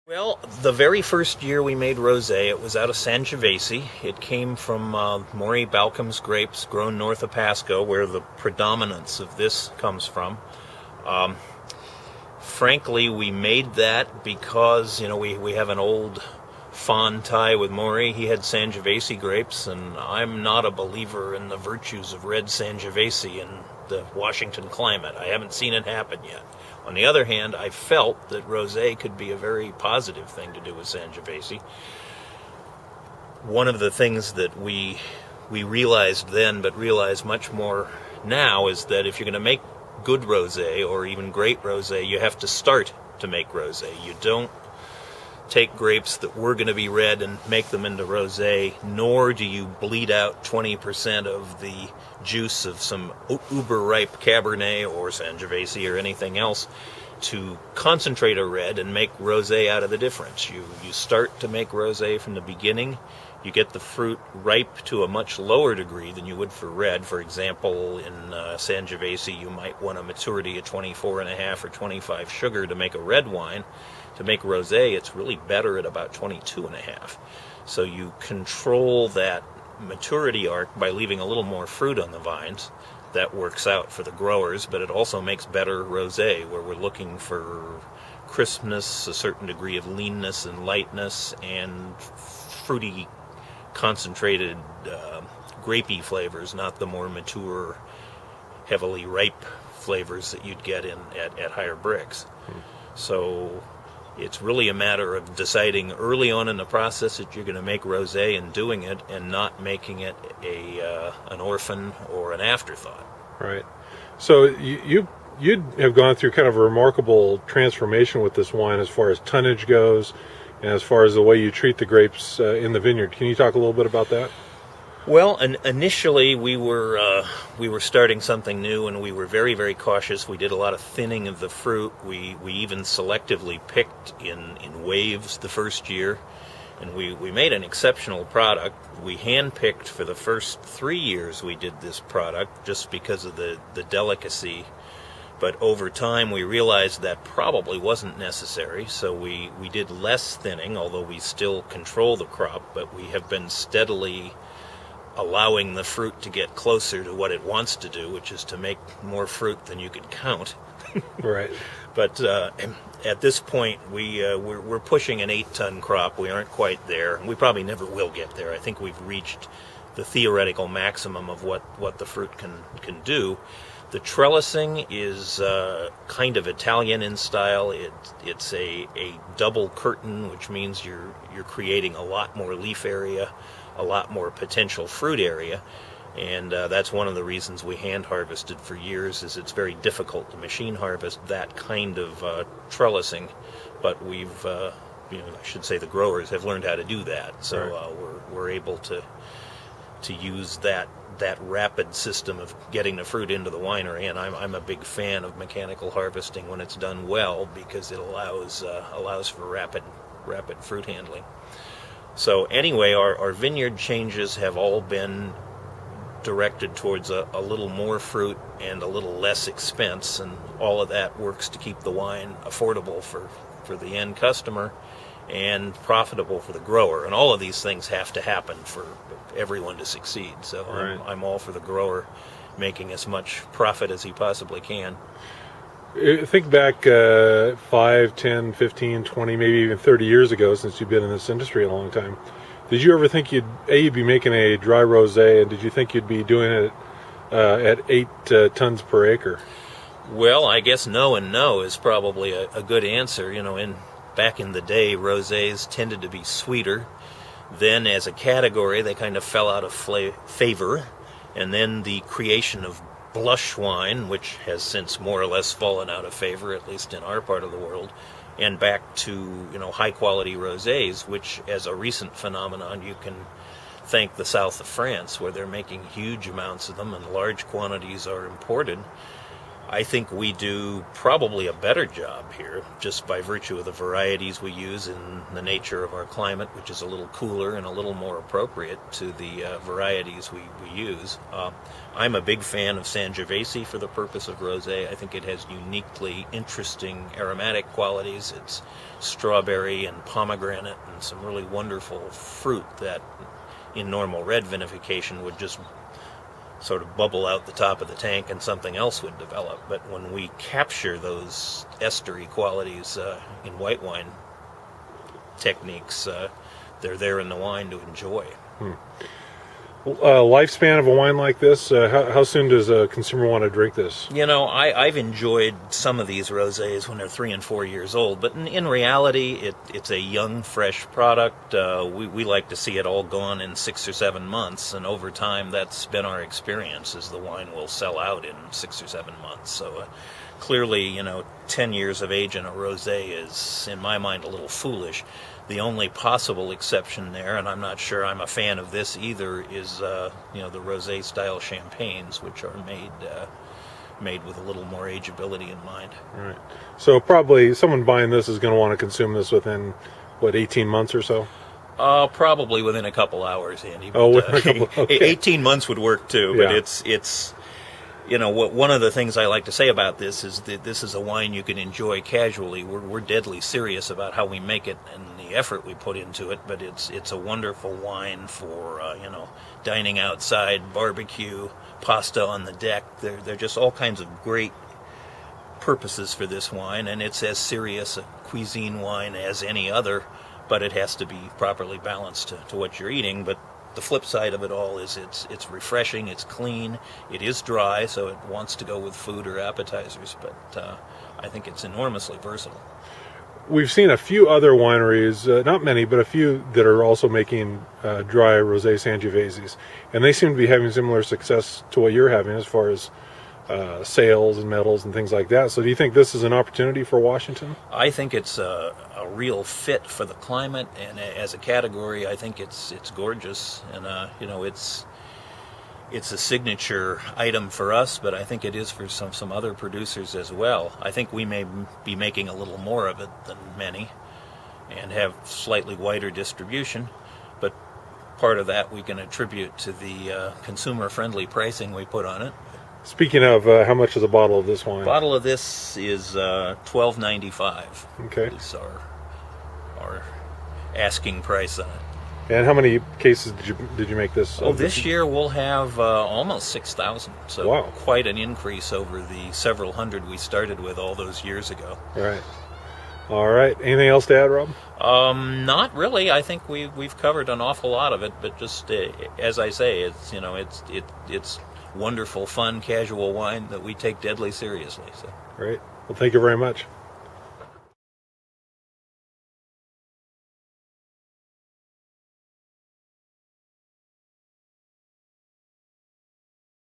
Well, the very first year we made rosé, it was out of Sangiovese. It came from Maury Balcomb's grapes, grown north of Pasco, where the predominance of this comes from. Frankly, we made that because, we have an old fond tie with Maury. He had Sangiovese grapes, and I'm not a believer in the virtues of red Sangiovese in the Washington climate. I haven't seen it happen yet. On the other hand, I felt that rosé could be a very positive thing to do with Sangiovese. One of the things that we realized then, but realize much more now, is that if you're going to make good rosé, or even great rosé, you have to start to make rosé. You don't take grapes that were going to be red and make them into rosé, nor do you bleed out 20% of the juice of some uber-ripe Cabernet or Sangiovese or anything else to concentrate a red and make rosé out of the difference. You start to make rosé from the beginning. You get the fruit ripe to a much lower degree than you would for red. For example, in Sangiovese, you might want a maturity of 24.5 or 25 sugar to make a red wine. To make rosé, it's really better at about 22.5. So you control that maturity arc by leaving a little more fruit on the vines. That works out for the growers, but it also makes better rosé, where we're looking for crispness, a certain degree of leanness and lightness, and fruity, concentrated, grapey flavors, not the more mature, heavily ripe flavors that you'd get at higher bricks. So it's really a matter of deciding early on in the process that you're going to make rosé and doing it, and not making it an orphan or an afterthought. Right. So you have gone through kind of a remarkable transformation with this wine as far as tonnage goes, and as far as the way you treat the grapes in the vineyard. Can you talk a little bit about that? Well, initially we were starting something new, and we were very, very cautious. We did a lot of thinning of the fruit. We even selectively picked in waves the first year, and we made an exceptional product. We hand-picked for the first 3 years we did this product just because of the delicacy. But over time we realized that probably wasn't necessary, so we did less thinning, although we still control the crop, but we have been steadily allowing the fruit to get closer to what it wants to do, which is to make more fruit than you could count. Right. But at this point, we're pushing an 8-ton crop. We aren't quite there. We probably never will get there. I think we've reached the theoretical maximum of what the fruit can do. The trellising is kind of Italian in style. It's a double curtain, which means you're creating a lot more leaf area, a lot more potential fruit area, and that's one of the reasons we hand harvested for years. Is it's very difficult to machine harvest that kind of trellising, but we've I should say the growers have learned how to do that, so we're able to use that rapid system of getting the fruit into the winery, and I'm a big fan of mechanical harvesting when it's done well, because it allows for rapid fruit handling. So anyway, our vineyard changes have all been directed towards a little more fruit and a little less expense, and all of that works to keep the wine affordable for the end customer and profitable for the grower. And all of these things have to happen for everyone to succeed. So right. I'm all for the grower making as much profit as he possibly can. Think back 5, 10, 15, 20, maybe even 30 years ago, since you've been in this industry a long time. Did you ever think you'd be making a dry rosé, and did you think you'd be doing it at 8 tons per acre? Well, I guess no and no is probably a good answer. Back in the day, rosés tended to be sweeter. Then, as a category, they kind of fell out of favor. And then the creation of blush wine, which has since more or less fallen out of favor, at least in our part of the world, and back to high-quality rosés, which, as a recent phenomenon, you can thank the south of France, where they're making huge amounts of them, and large quantities are imported. I think we do probably a better job here just by virtue of the varieties we use and the nature of our climate, which is a little cooler and a little more appropriate to the varieties we use. I'm a big fan of Sangiovese for the purpose of rosé. I think it has uniquely interesting aromatic qualities. It's strawberry and pomegranate and some really wonderful fruit that in normal red vinification would just sort of bubble out the top of the tank and something else would develop. But when we capture those estery qualities in white wine techniques, they're there in the wine to enjoy. Lifespan of a wine like this, how soon does a consumer want to drink this? You know, I've enjoyed some of these rosés when they're 3 and 4 years old, but in reality, it's a young, fresh product. We like to see it all gone in 6 or 7 months, and over time, that's been our experience, is the wine will sell out in 6 or 7 months. So clearly, 10 years of age in a rosé is, in my mind, a little foolish. The only possible exception there, and I'm not sure I'm a fan of this either, is the rosé style champagnes, which are made with a little more ageability in mind. Right. So probably someone buying this is going to want to consume this within 18 months or so. Probably within a couple hours, Andy. But, within a couple. Okay. 18 months would work too, but Yeah. it's. One of the things I like to say about this is that this is a wine you can enjoy casually. We're deadly serious about how we make it and the effort we put into it, but it's a wonderful wine for dining outside, barbecue, pasta on the deck. They're just all kinds of great purposes for this wine, and it's as serious a cuisine wine as any other, but it has to be properly balanced to what you're eating. But the flip side of it all is it's refreshing, it's clean, it is dry, so it wants to go with food or appetizers, but I think it's enormously versatile. We've seen a few other wineries, not many, but a few that are also making dry rosé Sangioveses, and they seem to be having similar success to what you're having as far as sales and medals and things like that. So do you think this is an opportunity for Washington? I think it's a real fit for the climate, and as a category, I think it's gorgeous, and it's a signature item for us, but I think it is for some other producers as well. I think we may be making a little more of it than many, and have slightly wider distribution, but part of that we can attribute to the consumer-friendly pricing we put on it. Speaking of, how much is a bottle of this wine? A bottle of this is $12.95. Okay. Is our asking price on it. And how many cases did you make this? This year we'll have almost 6,000. So wow. Quite an increase over the several hundred we started with all those years ago. Right. All right. Anything else to add, Rob? Not really. I think we've covered an awful lot of it, but just as I say, it's wonderful, fun, casual wine that we take deadly seriously. So. Great. Well, thank you very much.